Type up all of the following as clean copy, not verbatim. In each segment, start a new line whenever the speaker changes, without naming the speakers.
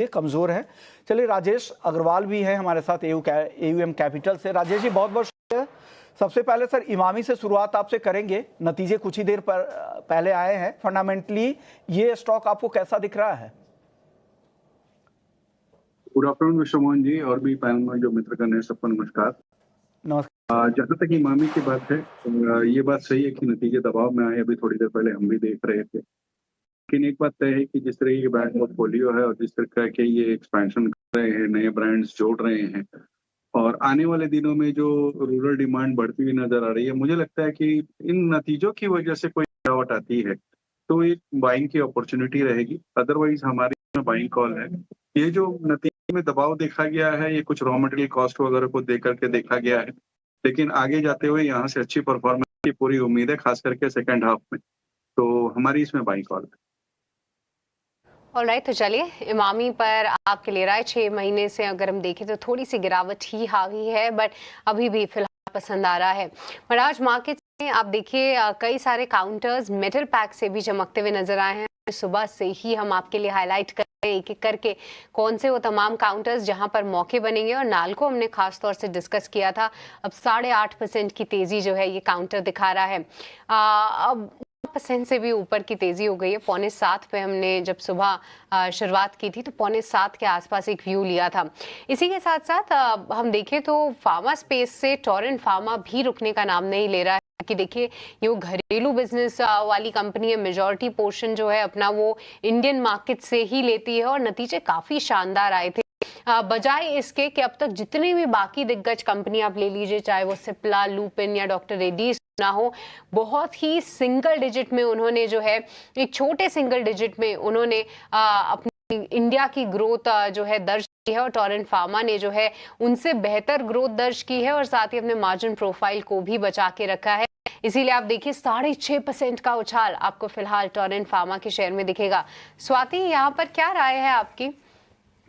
ये कमजोर है। चलिए, राजेश अग्रवाल भी हैं हमारे साथ एयूएम कैपिटल से। राजेश जी, बहुत बहुत शुक्रिया। सबसे पहले सर, इमामी से शुरुआत आपसे करेंगे। नतीजे कुछ ही देर पर पहले आए हैं। फंडामेंटली ये स्टॉक आपको कैसा दिख रहा है?
Good afternoon mister Mohan ji, और भी पैनल में जो मित्रगण है सबको नमस्कार।
नमस्कार।
जहाँ तक इमामी की बात है, ये बात सही है कि नतीजे दबाव में आए। अभी थोड़ी देर पहले हम भी देख रहे थे, लेकिन एक बात तय है कि जिस तरह ये ब्रांड पोर्टफोलियो है और जिस तरह के ये एक्सपेंशन कर रहे हैं, नए ब्रांड्स जोड़ रहे हैं, और आने वाले दिनों में जो रूरल डिमांड बढ़ती हुई नजर आ रही है, मुझे लगता है कि इन नतीजों की वजह से कोई गिरावट आती है तो एक बाइंग की अपॉर्चुनिटी रहेगी। अदरवाइज हमारी बाइंग कॉल है। ये जो नतीजे में दबाव देखा गया है, ये कुछ रॉ मटेरियल कॉस्ट वगैरह को देख करके देखा गया है, लेकिन आगे जाते हुए यहाँ से अच्छी परफॉर्मेंस की पूरी उम्मीद है, खास करके सेकंड हाफ में। तो हमारी इसमें बाइंग कॉल है।
ऑलराइट, तो चलिए, इमामी पर आपके ले रहा है 6 महीने से अगर हम देखें तो थोड़ी सी गिरावट ही हावी है, बट अभी भी फिलहाल पसंद आ रहा है। पर आज मार्केट में आप देखिए कई सारे काउंटर्स मेटल पैक से भी चमकते हुए नजर आए हैं। सुबह से ही हम आपके लिए हाईलाइट कर रहे हैं एक एक करके कौन से वो तमाम काउंटर्स जहां पर मौके बनेंगे, और नाल्को हमने खास तौर से डिस्कस किया था। अब 8.5% की तेजी जो है ये काउंटर दिखा रहा है। अब % से भी ऊपर की तेजी हो गई है। 6:45 पे हमने जब सुबह शुरुआत की थी तो 6:45 के आसपास एक व्यू लिया था। इसी के साथ साथ हम देखें तो फार्मा स्पेस से टोरेंट फार्मा भी रुकने का नाम नहीं ले रहा है कि देखिए ये वो घरेलू बिजनेस वाली कंपनी है। मेजॉरिटी पोर्शन जो है अपना वो इंडियन मार्केट से ही लेती है, और नतीजे काफी शानदार आए थे। बजाय इसके कि अब तक जितनी भी बाकी दिग्गज कंपनी आप ले लीजिए, चाहे वो सिप्ला, लुपिन या डॉक्टर रेड्डीज ना हो, बहुत ही सिंगल डिजिट में उन्होंने जो है एक छोटे सिंगल डिजिट में उन्होंने अपनी इंडिया की ग्रोथ जो है दर्ज की है, और टोरेंट फार्मा ने जो है उनसे बेहतर ग्रोथ दर्ज की है, और साथ ही अपने मार्जिन प्रोफाइल को भी बचा के रखा है। इसीलिए आप देखिए 6.5% का उछाल आपको फिलहाल टोरेंट फार्मा के शेयर में दिखेगा। स्वाति, यहाँ पर क्या राय है आपकी?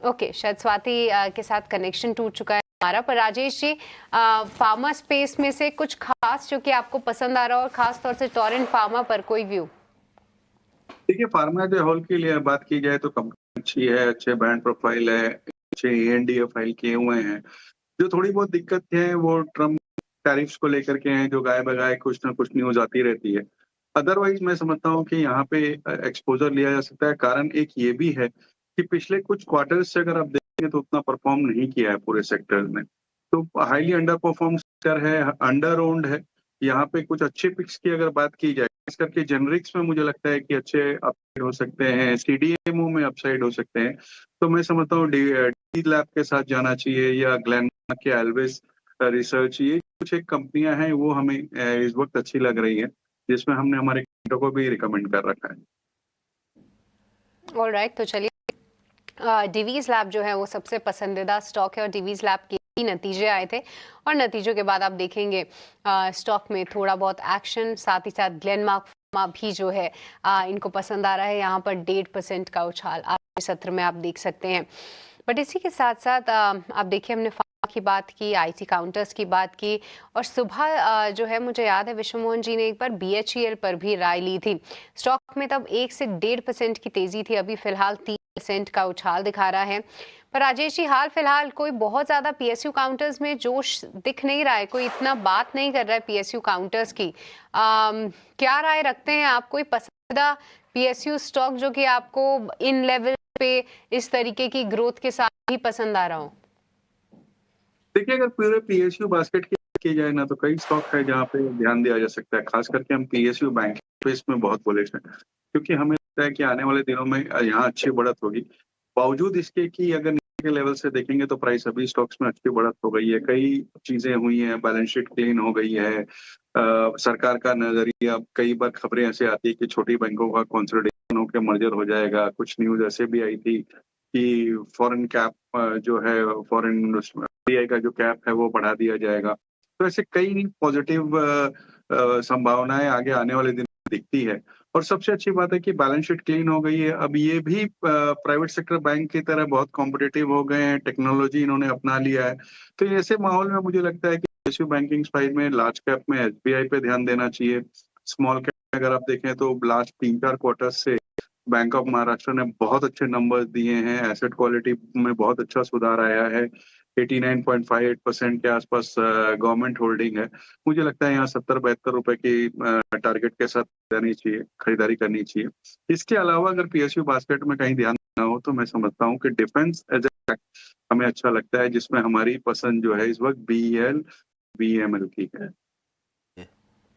ओके, शायद स्वाति के साथ कनेक्शन टूट चुका है हमारा। पर राजेश जी, फार्मा स्पेस में से कुछ खास जो कि आपको पसंद आ रहा हो, और खास तौर से टोरेंट फार्मा पर कोई व्यू?
देखिए, फार्मा के होल के लिए बात की जाए तो कंपनी अच्छी है, अच्छे ब्रांड प्रोफाइल है, अच्छे एएनडीए फाइल किए हुए हैं। जो थोड़ी बहुत दिक्कत है वो ट्रम्प टैरिफ्स को लेकर के हैं, जो गाय बगाए कुछ ना कुछ न्यूज आती रहती है। अदरवाइज मैं समझता हूँ कि यहाँ पे एक्सपोजर लिया जा सकता है। कारण एक ये भी है कि पिछले कुछ क्वार्टर्स से अगर आप देखेंगे तो उतना परफॉर्म नहीं किया है पूरे सेक्टर में। तो हाईली अंडर परफॉर्म सेक्टर है, अंडर ओन्ड है। यहाँ पे कुछ अच्छे पिक्स की अगर बात की जाए, खास करके जेनरिक्स में मुझे लगता है कि अच्छे अपसाइड हो सकते हैं, सीडीएमओ में अपसाइड हो सकते हैं। तो मैं समझता हूँ डी लैब के साथ जाना चाहिए, या ग्लेनमार्क के एल्विस रिसर्च, ये कुछ एक कंपनियां हैं वो हमें इस वक्त अच्छी लग रही है, जिसमें हमने हमारे क्लाइंटों को भी रिकमेंड कर रखा है।
ऑलराइट, तो चलिए, डिवीज लैब जो है वो सबसे पसंदीदा स्टॉक है, और डिवीज लैब के ही नतीजे आए थे, और नतीजों के बाद आप देखेंगे स्टॉक में थोड़ा बहुत एक्शन। साथ ही साथ ग्लेनमार्क फार्मा भी जो है इनको पसंद आ रहा है। यहाँ पर 1.5% का उछाल आज के सत्र में आप देख सकते हैं। बट इसी के साथ साथ आप देखिए, हमने फार्मा की बात की, आईटी काउंटर्स की बात की, और सुबह जो है मुझे याद है विश्व मोहन जी ने एक बार बीएचईएल पर भी राय ली थी। स्टॉक में तब 1 से 1.5% की तेजी थी, अभी फिलहाल 3% का उछाल दिखा रहा है। पर राजेश जी, हाल फिलहाल कोई बहुत ज्यादा पीएसयू काउंटर्स में जोश दिख नहीं रहा है, कोई इतना बात नहीं कर रहा है पीएसयू काउंटर्स की। क्या राय रखते हैं आप? कोई पसंदीदा पीएसयू स्टॉक जो कि आपको इन लेवल पे इस तरीके की ग्रोथ के साथ ही पसंद आ रहा हो?
देखिए, अगर पूरे पीएसयू बास्केट की जाए ना, तो कई स्टॉक है जहाँ पे ध्यान दिया जा सकता है। खास करके हम पीएसयू बैंकिंग स्पेस में बहुत बुलिश हैं, क्योंकि हमें लगता है कि आने वाले दिनों में यहाँ अच्छी बढ़त होगी। बावजूद इसके कि अगर नीचे के लेवल से देखेंगे तो प्राइस अभी स्टॉक्स में अच्छी बढ़त हो गई है। कई चीजें हुई हैं, बैलेंस शीट क्लीन हो गई है, सरकार का नजरिया, कई बार खबरें ऐसे आती है कि छोटी बैंकों का कंसोलिडेशन होकर मर्जर हो जाएगा। कुछ न्यूज ऐसे भी आई थी कि फॉरेन कैप जो है, फॉरेन एफडीआई का जो कैप है वो बढ़ा दिया जाएगा। तो ऐसे कई पॉजिटिव संभावनाएं आगे आने वाले दिन में दिखती है। और सबसे अच्छी बात है कि बैलेंस शीट क्लीन हो गई है। अब ये भी प्राइवेट सेक्टर बैंक की तरह बहुत कॉम्पिटिटिव हो गए हैं, टेक्नोलॉजी इन्होंने अपना लिया है। तो ऐसे माहौल में मुझे लगता है कि पीएसयू बैंकिंग साइड में लार्ज कैप में एसबीआई पे ध्यान देना चाहिए। स्मॉल कैप में अगर आप देखें तो लास्ट 3-4 क्वार्टर से बैंक ऑफ महाराष्ट्र ने बहुत अच्छे नंबर्स दिए हैं, एसेट क्वालिटी में बहुत अच्छा सुधार आया है। 89.58% के आसपास गवर्नमेंट होल्डिंग है। मुझे लगता है यहाँ 70-72 रुपए की टारगेट के साथ खरीदारी करनी चाहिए। इसके अलावा अगर पीएसयू बास्केट में कहीं ध्यान देना हो तो मैं समझता हूँ कि डिफेंस एज ए हमें अच्छा लगता है, जिसमें हमारी पसंद जो है इस वक्त बीईएल, बीएमएल की है।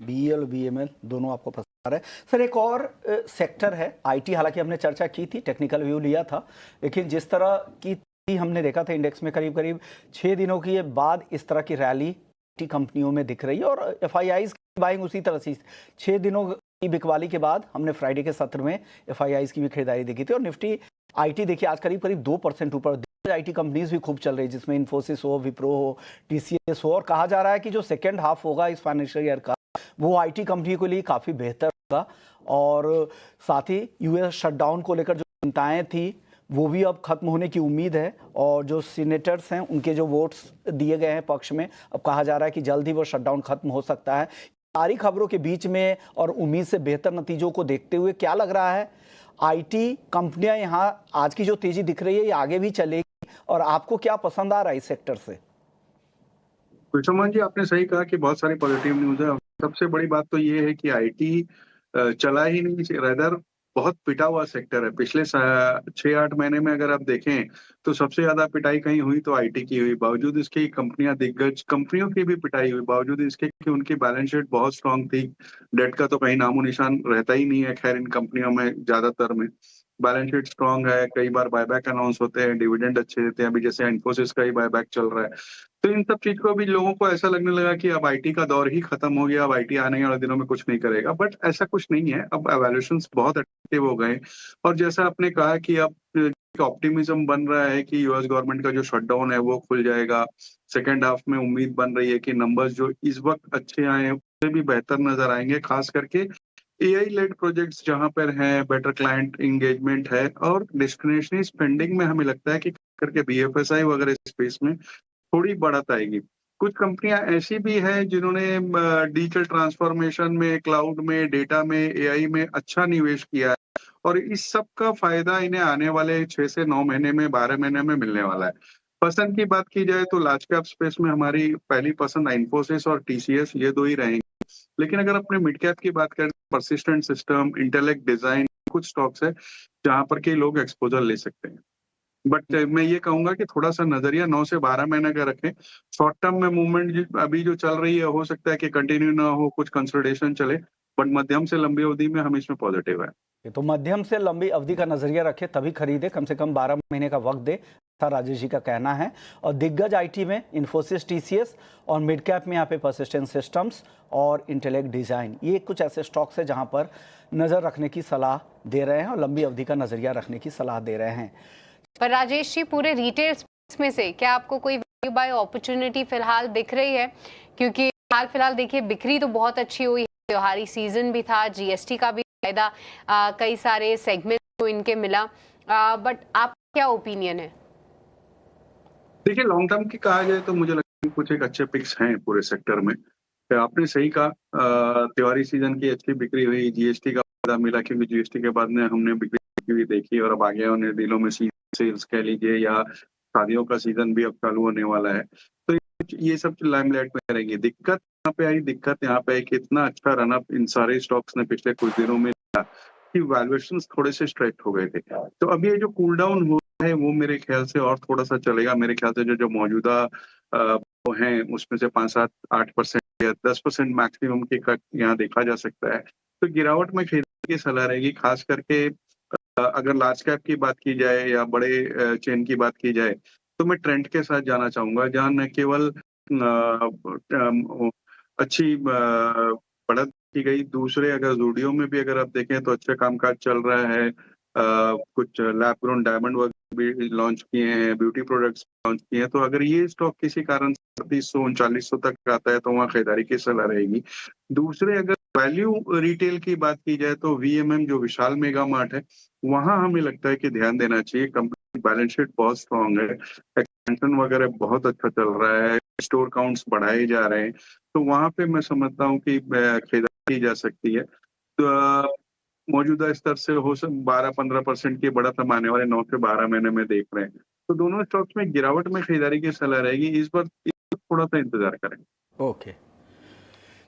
बीईएल और बीएमएल दोनों आपको पसंद आ रहा है। सर एक और सेक्टर है आईटी, हालांकि हमने चर्चा की थी, टेक्निकल व्यू लिया था, लेकिन जिस तरह की हमने देखा था इंडेक्स में करीब करीब 6 दिनों के बाद इस तरह की रैली आईटी कंपनियों में दिख रही है और एफआईआईज की बाइंग उसी तरह से 6 दिनों की बिकवाली के बाद हमने फ्राइडे के सत्र में एफआईआईज की भी खरीदारी देखी थी और निफ्टी आईटी देखिए आज करीब करीब 2% ऊपर। आईटी कंपनीज भी खूब चल रही है जिसमें इन्फोसिस हो, विप्रो हो, टीसीएस हो, और कहा जा रहा है कि जो सेकेंड हाफ होगा इस फाइनेंशियल ईयर का वो आईटी कंपनी के लिए काफ़ी बेहतर होगा। और साथ ही यूएस शटडाउन को लेकर जो चिंताएं थी वो भी अब खत्म होने की उम्मीद है और जो सीनेटर्स हैं उनके जो वोट्स दिए गए हैं पक्ष में, अब कहा जा रहा है कि जल्द ही वो शटडाउन खत्म हो सकता है। सारी खबरों के बीच में और उम्मीद से बेहतर नतीजों को देखते हुए क्या लग रहा है, आईटी कंपनियां यहाँ आज की जो तेजी दिख रही है ये आगे भी चलेगी और आपको क्या पसंद आ रहा है इस सेक्टर से?
गुलशमान जी, आपने सही कहा कि बहुत सारी पॉजिटिव न्यूज है। सबसे बड़ी बात तो ये है कि आईटी चला ही नहीं, रेदर बहुत पिटा हुआ सेक्टर है। पिछले 6-8 महीने में अगर आप देखें तो सबसे ज्यादा पिटाई कहीं हुई तो आईटी की हुई। बावजूद इसके कंपनियां, दिग्गज कंपनियों की भी पिटाई हुई, बावजूद इसके कि उनकी बैलेंस शीट बहुत स्ट्रांग थी। डेट का तो कहीं नामो निशान रहता ही नहीं है। खैर इन कंपनियों में ज्यादातर में बैलेंस शीट स्ट्रांग है, कई बार बायबैक अनाउंस होते हैं, डिविडेंड अच्छे देते हैं। अभी जैसे इन्फोसिस का ही बायबैक चल रहा है। तो इन सब चीज को भी लोगों को ऐसा लगने लगा कि अब आईटी का दौर ही खत्म हो गया, अब आईटी आने वाले दिनों में कुछ नहीं करेगा, बट ऐसा कुछ नहीं है। अब एवैल्यूएशंस बहुत अट्रैक्टिव हो गए और जैसा आपने कहा कि अब ऑप्टिमिज्म बन रहा है कि यूएस गवर्नमेंट का जो शटडाउन है वो खुल जाएगा। सेकेंड हाफ में उम्मीद बन रही है कि नंबर्स जो इस वक्त अच्छे आए हैं उससे भी बेहतर नजर आएंगे, खास करके एआई लेड प्रोजेक्ट्स जहां पर हैं, बेटर क्लाइंट इंगेजमेंट है और डिस्क्रिशनरी स्पेंडिंग में हमें लगता है कि करके बीएफएसआई वगैरह स्पेस में थोड़ी बढ़त आएगी। कुछ कंपनियां ऐसी भी हैं जिन्होंने डिजिटल ट्रांसफॉर्मेशन में, क्लाउड में, डेटा में, एआई में अच्छा निवेश किया है और इस सब का फायदा इन्हें आने वाले 6 से 9 महीने में, 12 महीने में मिलने वाला है। पसंद की बात की जाए तो लार्ज कैप स्पेस में हमारी पहली पसंद इन्फोसिस और टीसीएस, ये दो ही रहेंगे। लेकिन अगर अपने मिड कैप की बात करें, परसिस्टेंट सिस्टम, इंटेलेक्ट डिजाइन, कुछ स्टॉक्स है जहां पर के लोग एक्सपोजर ले सकते हैं। बट मैं ये कहूंगा कि थोड़ा सा नजरिया 9 से 12 महीने का रखें। शॉर्ट टर्म में मूवमेंट अभी जो चल रही है हो सकता है कि कंटिन्यू ना हो, कुछ कंसोलिडेशन चले, बट मध्यम से लंबी अवधि में हम इसमें पॉजिटिव है।
तो मध्यम से लंबी अवधि का नजरिया रखे तभी खरीदे, कम से कम 12 महीने का वक्त दे, ऐसा राजेश जी का कहना है। और दिग्गज आईटी में इन्फोसिस, टीसीएस और मिड कैप में यहाँ पे परसिस्टेंट सिस्टम्स और इंटेलेक्ट डिजाइन, ये कुछ ऐसे स्टॉक्स है जहाँ पर नजर रखने की सलाह दे रहे हैं और लंबी अवधि का नजरिया रखने की सलाह दे रहे हैं।
पर राजेश जी, पूरे रिटेल स्पेस में से क्या आपको कोई वैल्यू बाय अपॉर्चुनिटी फिलहाल दिख रही है? क्योंकि हाल फिलहाल देखिए बिक्री तो बहुत अच्छी हुई है, त्योहारी सीजन भी था, जीएसटी का भी फायदा कई सारे सेगमेंट को इनके मिला, बट आप क्या ओपिनियन है?
देखिए, लॉन्ग टर्म की कहा जाए तो मुझे लगता है कुछ एक अच्छे पिक्स हैं पूरे सेक्टर में। तो आपने सही कहा, त्योहारी सीजन की अच्छी बिक्री हुई, जीएसटी का फायदा मिला क्योंकि जीएसटी के बाद में हमने बिक्री हुई देखी और अब आगे आने दिनों में सेल्स कह लीजिए या शादियों का सीजन भी अब चालू होने वाला है। तो ये सब लाइमलाइट में रहेंगी। दिक्कत यहाँ पे आई कि इतना अच्छा रनअप इन सारे स्टॉक्स ने पिछले कुछ दिनों में दिया कि वैल्यूएशंस थोड़े से स्ट्रेच हो गए थे। तो अभी ये जो कूल डाउन हो है वो मेरे ख्याल से और थोड़ा सा चलेगा। मेरे ख्याल से जो मौजूदा वो हैं उसमें से 5-7-8% या 10% मैक्सिमम की कट यहाँ देखा जा सकता है। तो गिरावट में खरीदने की सलाह रहेगी, खास करके अगर लार्ज कैप की बात की जाए या बड़े चेन की बात की जाए तो मैं ट्रेंड के साथ जाना चाहूंगा, जहाँ न केवल अच्छी बढ़त की गई, दूसरे अगर ज़ूडियो में भी अगर आप देखें तो अच्छा कामकाज चल रहा है। कुछ लैब ग्रोन डायमंड वर्क भी लॉन्च किए हैं, ब्यूटी प्रोडक्ट्स लॉन्च किए हैं। तो अगर ये स्टॉक किसी कारण 3800-3900 तक आता है तो वहाँ खरीदारी की सलाह रहेगी। दूसरे अगर वैल्यू रिटेल की बात की जाए तो वीएमएम जो विशाल मेगा मार्ट है, वहाँ हमें लगता है कि ध्यान देना चाहिए। कंपनी बैलेंस शीट बहुत स्ट्रांग है, एक्सपेंशन वगैरह बहुत अच्छा चल रहा है, स्टोर काउंट्स बढ़ाए जा रहे हैं, तो वहाँ पे मैं समझता हूँ कि खरीदारी की जा सकती है। तो मौजूदा स्तर से हो 12-15% की बढ़त हम आने वाले 9 से 12 महीने में देख रहे हैं। तो दोनों स्टॉक्स में गिरावट में खरीदारी की सलाह रहेगी। इस बार थोड़ा सा इंतजार करें।
ओके,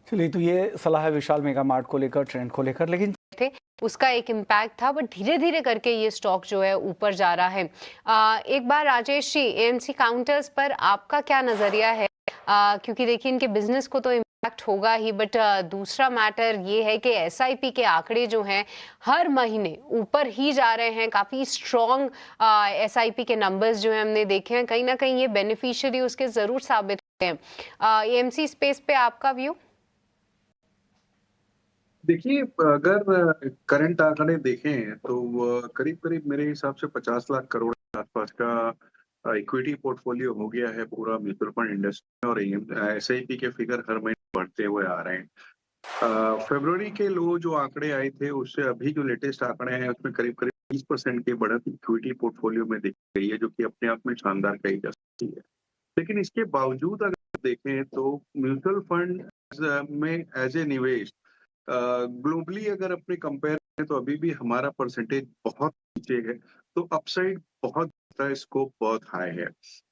चलिए, तो ये सलाह है विशाल मेगा मार्ट को लेकर, ट्रेंड को लेकर, लेकिन
थे उसका एक इम्पैक्ट था, बट धीरे धीरे करके ये स्टॉक जो है ऊपर जा रहा है। एक बार राजेश जी, एएमसी काउंटर्स पर आपका क्या नजरिया है? क्योंकि देखिए इनके बिजनेस को तो इम्पैक्ट होगा ही, बट दूसरा मैटर ये है कि एसआईपी के आंकड़े जो हैं हर महीने ऊपर ही जा रहे हैं। काफी स्ट्रॉन्ग एसआईपी के नंबर्स जो है हमने देखे हैं, कहीं ना कहीं ये बेनिफिशियरी उसके जरूर साबित होते हैं। एएमसी स्पेस पे आपका व्यू?
देखिए, अगर करंट आंकड़े देखें तो करीब करीब मेरे हिसाब से 50 लाख करोड़ के आसपास का इक्विटी पोर्टफोलियो हो गया है पूरा म्यूचुअल फंड इंडस्ट्री में। और एसआईपी के फिगर हर महीने बढ़ते हुए आ रहे हैं। फरवरी के लो जो आंकड़े आए थे उससे अभी जो लेटेस्ट आंकड़े हैं उसमें करीब करीब 30% की बढ़त इक्विटी पोर्टफोलियो में दिख गई है, जो कि अपने आप में शानदार कही जा सकती है। लेकिन इसके बावजूद अगर देखें तो म्यूचुअल फंड में एज ए निवेश ग्लोबली अगर अपने कंपेयर करें तो अभी भी हमारा परसेंटेज बहुत नीचे है। तो अपसाइड बहुत स्कोप बहुत हाई है।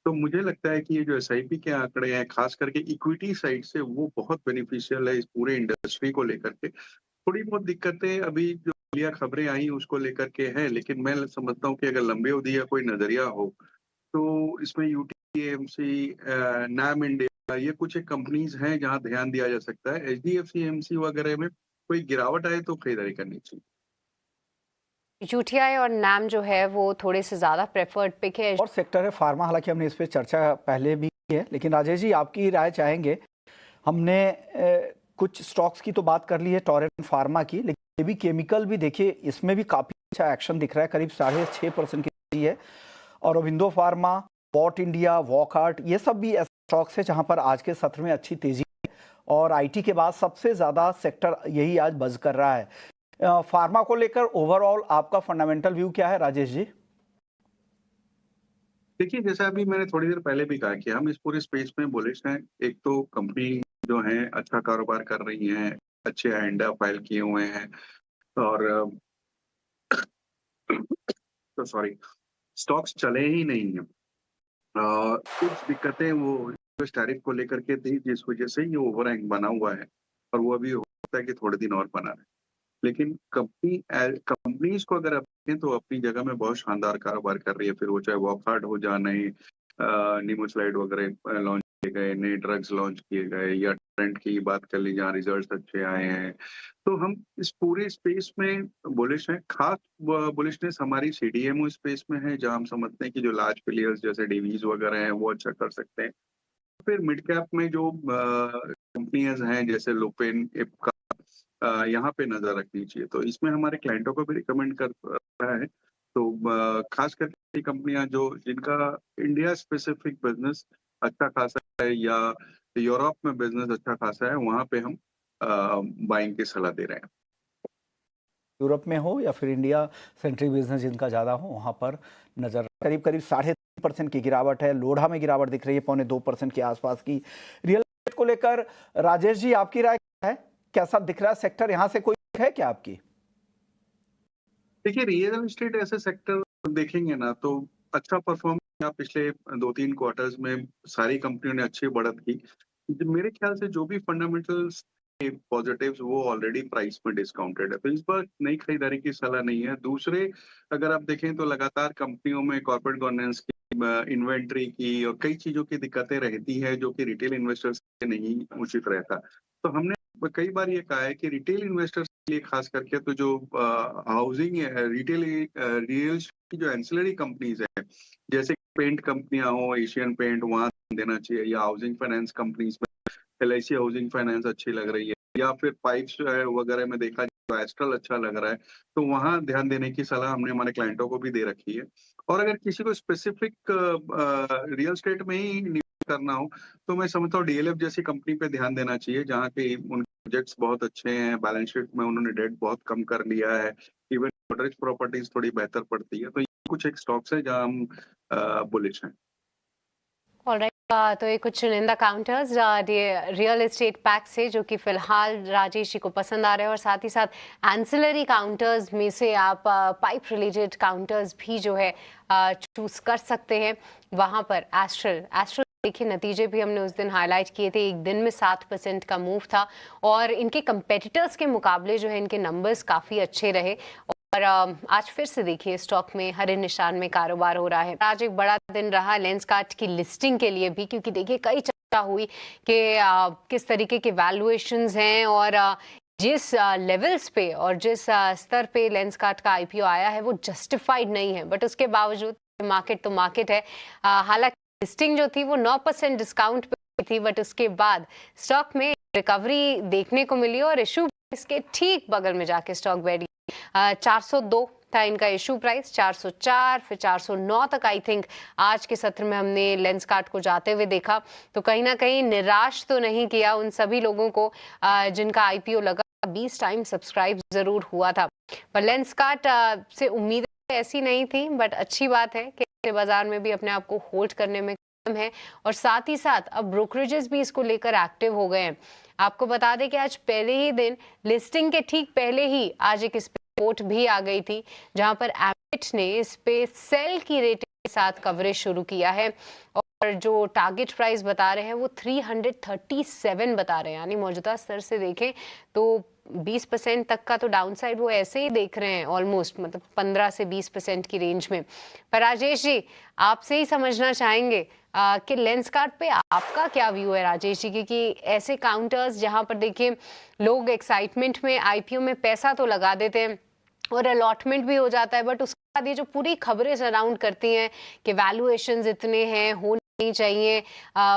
तो मुझे लगता है कि ये जो एसआईपी के आंकड़े हैं खास करके इक्विटी साइड से वो बहुत बेनिफिशियल है इस पूरे इंडस्ट्री को लेकर के। थोड़ी बहुत दिक्कतें अभी जो हालिया खबरें आई उसको लेकर के हैं, लेकिन मैं समझता हूँ कि अगर लंबे अवधि का कोई नजरिया हो तो इसमें यूटीएमसी, नैम इंडिया, ये कुछ एक कंपनीज हैं जहां ध्यान दिया जा सकता है। एचडीएफसी एमसी वगैरह में कोई गिरावट आए तो खरीदारी करनी चाहिए।
यूटीआई और नाम जो है वो थोड़े से ज्यादा प्रेफर्ड पिक है।
और सेक्टर है फार्मा, हालांकि हमने इस पर चर्चा पहले भी की है, लेकिन राजेश जी आपकी राय चाहेंगे। हमने कुछ स्टॉक्स की तो बात कर ली है, टोरेंट फार्मा की, लेकिन ये भी केमिकल भी देखिए, इसमें भी काफी अच्छा एक्शन दिख रहा है, करीब 6.5% की है। और अविंदो फार्मा, पॉट इंडिया, वॉकहार्ट, ये सब भी ऐसे स्टॉक्स है जहां पर आज के सत्र में अच्छी तेजी है। और आईटी के बाद सबसे ज्यादा सेक्टर यही आज बज कर रहा है। फार्मा को लेकर ओवरऑल आपका फंडामेंटल व्यू क्या है राजेश जी?
देखिए, जैसा अभी मैंने थोड़ी देर पहले भी कहा कि हम इस पूरे स्पेस में बुलिश हैं। एक तो कंपनी जो है अच्छा कारोबार कर रही हैं, अच्छे एंडा फाइल किए हुए हैं, और तो सॉरी, स्टॉक्स चले ही नहीं है। कुछ दिक्कतें वो टैरिफ को लेकर के थी जिस वजह से ये ओवरहैंग बना हुआ है, और वो अभी हो सकता है कि थोड़े दिन और बना रहे। लेकिन कंपनीज को अगर आप देखें तो अपनी जगह में बहुत शानदार कारोबार कर रही है, फिर वो चाहे वॉकहार्ट हो, जहाँ नए निमोस्लाइड वगैरह लॉन्च किए गए, नए ड्रग्स लॉन्च किए गए, या ट्रेंड की बात कर ली जहाँ रिजल्ट्स अच्छे आए हैं। तो हम इस पूरे स्पेस में बुलिश हैं। खास बुलिशनेस हमारी सीडीएमओ स्पेस में है, जहाँ हम समझते हैं कि जो लार्ज प्लेयर्स जैसे डीवीज वगैरह हैं वो अच्छा कर सकते हैं। फिर मिड कैप में जो कंपनियां हैं जैसे लुपिन, इप्का, यहाँ पे नजर रखनी चाहिए। तो इसमें हमारे क्लाइंटों को भी रिकमेंड कर रहा है। तो खास करके कंपनियां जो जिनका इंडिया स्पेसिफिक बिजनेस अच्छा खासा है या यूरोप में बिजनेस अच्छा खासा है, वहां पे हम बाइंग की सलाह दे रहे हैं।
यूरोप में हो या फिर इंडिया सेंट्रिक बिजनेस जिनका ज़्यादा हो, वहाँ पर नज़र। करीब करीब 3.5% की गिरावट है, लोढ़ा में गिरावट दिख रही है 2.25% के आसपास की। रियल एस्टेट को लेकर राजेश जी आपकी राय क्या है? कैसा दिख रहा है सेक्टर, यहाँ से कोई है क्या आपकी?
देखिए, रियल एस्टेट ऐसे सेक्टर देखेंगे ना तो अच्छा परफॉर्म किया पिछले 2-3 क्वार्टर्स में। सारी कंपनियों ने अच्छी बढ़त की। मेरे ख्याल से जो भी फंडामेंटल्स पॉजिटिव्स वो ऑलरेडी प्राइस में डिस्काउंटेड है, तो इस बार नई खरीदारी की सलाह नहीं है। दूसरे, अगर आप देखें तो लगातार कंपनियों में कॉर्पोरेट गवर्नेंस की, इन्वेंट्री की और कई चीजों की दिक्कतें रहती है जो कि रिटेल इन्वेस्टर्स के नहीं उचित रहता। तो हमने कई बार ये कहा है कि रिटेल इन्वेस्टर्स के लिए खास करके तो जो हाउसिंग रिटेल रियल की जो एंसिलरी कंपनीज है, जैसे पेंट कंपनियां हो, एशियन पेंट, वहां देना चाहिए, या हाउसिंग फाइनेंस कंपनीज में एलआईसी हाउसिंग फाइनेंस अच्छी लग रही है, या फिर पाइप्स वगैरह में देखा जाए तो एस्ट्रल अच्छा लग रहा है। तो वहां ध्यान देने की सलाह हमने हमारे क्लाइंटों को भी दे रखी है। और अगर किसी को स्पेसिफिक रियल स्टेट में ही निवेश करना हो तो मैं समझता हूँ डीएलएफ जैसी कंपनी पे ध्यान देना चाहिए, जहाँ पे उनके प्रोजेक्ट्स बहुत अच्छे हैं, बैलेंस शीट में उन्होंने डेट बहुत कम कर लिया है, इवन कॉर्पोरेट प्रॉपर्टीज थोड़ी बेहतर पड़ती है। तो ये कुछ एक स्टॉक्स है जहाँ हम बुलिश हैं।
ऑलराइट। तो ये कुछ चुनिंदा काउंटर्स रियल एस्टेट पैक से जो कि फिलहाल राजेश जी को पसंद आ रहे हैं, और साथ ही साथ एंसिलरी काउंटर्स में से आप पाइप रिलेटेड काउंटर्स भी जो है चूज कर सकते हैं। वहां पर एस्ट्रल देखिए, नतीजे भी हमने उस दिन हाईलाइट किए थे, एक दिन में 7% का मूव था और इनके कंपेटिटर्स के मुकाबले जो है इनके नंबर्स काफ़ी अच्छे रहे। और आज फिर से देखिए स्टॉक में हरे निशान में कारोबार हो रहा है। आज एक बड़ा दिन रहा लेंसकार्ट की लिस्टिंग के लिए भी, क्योंकि देखिए कई चर्चा हुई कि किस तरीके के वैल्यूएशंस हैं और जिस लेवल्स पे और जिस स्तर पे लेंसकार्ट का आईपीओ आया है वो जस्टिफाइड नहीं है, बट उसके बावजूद मार्केट तो मार्केट है। हालांकि लिस्टिंग जो थी वो 9% डिस्काउंट पे थी, बट उसके बाद स्टॉक में रिकवरी देखने को मिली और इशू इसके ठीक बगल में जाके स्टॉक बैठ 402 था इनका इशू प्राइस, 404 फिर 409 तक आई थिंक आज के सत्र में हमने लेंसकार्ट को जाते हुए देखा। तो कहीं ना कहीं निराश तो नहीं किया उन सभी लोगों को जिनका आईपीओ लगा 20 टाइम सब्सक्राइब जरूर हुआ था। पर लेंसकार्ट से उम्मीदें ऐसी नहीं थी, बट अच्छी बात है कि बाजार में भी अपने आप को होल्ड करने में कामयाब है और साथ ही साथ अब ब्रोकरेजेस भी इसको लेकर एक्टिव हो गए हैं। आपको बता दें कि आज पहले ही दिन लिस्टिंग के ठीक पहले ही आज एक रिपोर्ट भी आ गई थी जहां पर एमिट ने इस पे सेल की रेटिंग के साथ कवरेज शुरू किया है और जो टारगेट प्राइस बता रहे हैं वो 337 बता रहे हैं, यानी मौजूदा स्तर से देखें तो 20% तक का तो डाउनसाइड वो ऐसे ही देख रहे हैं, ऑलमोस्ट मतलब 15 से 20% की रेंज में। पर राजेश जी, आपसे ही समझना चाहेंगे कि लेंसकार्ट पे आपका क्या व्यू है राजेश जी, क्योंकि ऐसे काउंटर्स जहां पर देखिए लोग एक्साइटमेंट में आईपीओ में पैसा तो लगा देते हैं और अलॉटमेंट भी हो जाता है, बट उसके बाद ये जो पूरी खबरें सराउंड करती हैं कि वैल्यूएशंस इतने हैं, होने नहीं चाहिए,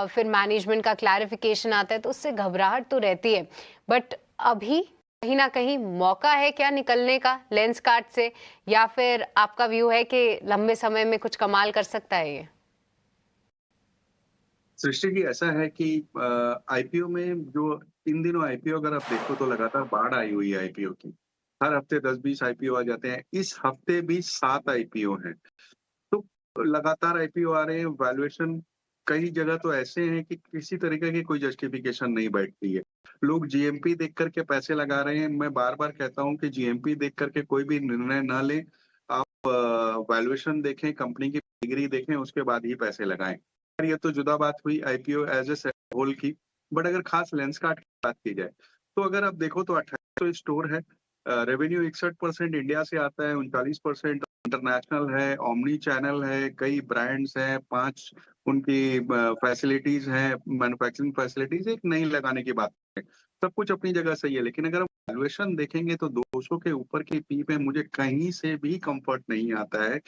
फिर मैनेजमेंट का क्लैरिफिकेशन आता है तो उससे घबराहट तो रहती है। बट अभी कहीं ना कहीं मौका है क्या निकलने का लेंसकार्ट से, या फिर आपका व्यू है कि लंबे समय में कुछ कमाल कर सकता है ये?
सृष्टि जी, ऐसा है कि आईपीओ में जो इन दिनों आईपीओ अगर आप देखो तो लगातार बाढ़ आई हुई है आईपीओ की। हर हफ्ते 10-20 आईपीओ आ जाते हैं। इस हफ्ते भी 7 आईपीओ हैं। तो लगातार आईपीओ आ रहे हैं। वैल्यूएशन कई जगह तो ऐसे हैं कि किसी तरीके की कोई जस्टिफिकेशन नहीं बैठती है। लोग जीएमपी देख करके पैसे लगा रहे हैं। मैं बार-बार कहता हूं कि जीएमपी देख करके कोई भी निर्णय ना लें। आप वैल्यूएशन देखें, कंपनी की डिग्री देखें, उसके बाद ही पैसे लगाएं। ये तो जुदा बात हुई आईपीओ एज ए होल की, बट अगर खास लेंसकार्ट की बात की जाए तो अगर आप देखो तो 2800 स्टोर है। रेवेन्यू 61% इंडिया से आता है, 39% इंटरनेशनल है, ओमनी चैनल है, कई ब्रांड्स हैं, 5 उनकी फैसिलिटीज हैं, मैन्युफैक्चरिंग फैसिलिटीज, एक नहीं लगाने की बात है। सब कुछ अपनी जगह सही है, लेकिन अगर हम वैल्यूएशन देखेंगे तो 200 के ऊपर की पी पे मुझे कहीं से भी कंफर्ट नहीं आता है।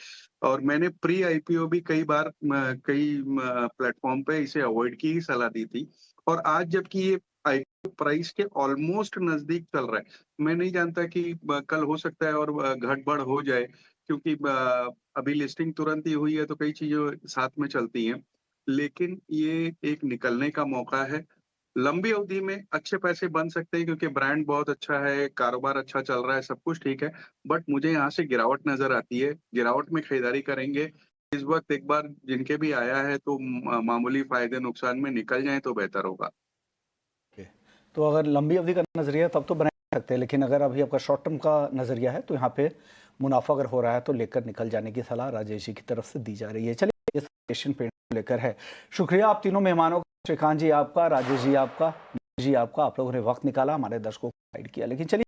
और मैंने प्री आईपीओ भी कई बार कई प्लेटफॉर्म पे इसे अवॉइड की ही सलाह दी थी। और आज जबकि ये आईपीओ प्राइस के ऑलमोस्ट नजदीक चल रहा है, मैं नहीं जानता कि कल हो सकता है और घट-बढ़ हो जाए, क्योंकि अभी लिस्टिंग तुरंत ही हुई है तो कई चीजें साथ में चलती हैं। लेकिन ये एक निकलने का मौका है। लंबी अवधि में अच्छे पैसे बन सकते हैं क्योंकि ब्रांड बहुत अच्छा है, कारोबार अच्छा चल रहा है, सब कुछ ठीक है। बट मुझे यहाँ से गिरावट नज़र आती है। गिरावट में खरीदारी करेंगे। इस वक़्त एक बार जिनके भी आया है तो मामूली फ़ायदे-नुकसान में निकल जाएँ तो बेहतर होगा।
तो अगर लंबी अवधि का नज़रिया तब तो बना सकते हैं, लेकिन अगर अभी आपका शॉर्ट टर्म का नज़रिया है तो यहाँ पे मुनाफा अगर हो रहा है तो लेकर निकल जाने की सलाह राजेश जी की तरफ से दी जा रही है। चलिए, ये एशियन पेंट को लेकर है। शुक्रिया आप तीनों मेहमानों का, श्रीकांत जी आपका, राजेश जी आपका, जी आपका, आप लोगों ने वक्त निकाला हमारे दर्शकों को गाइड किया। लेकिन चलिए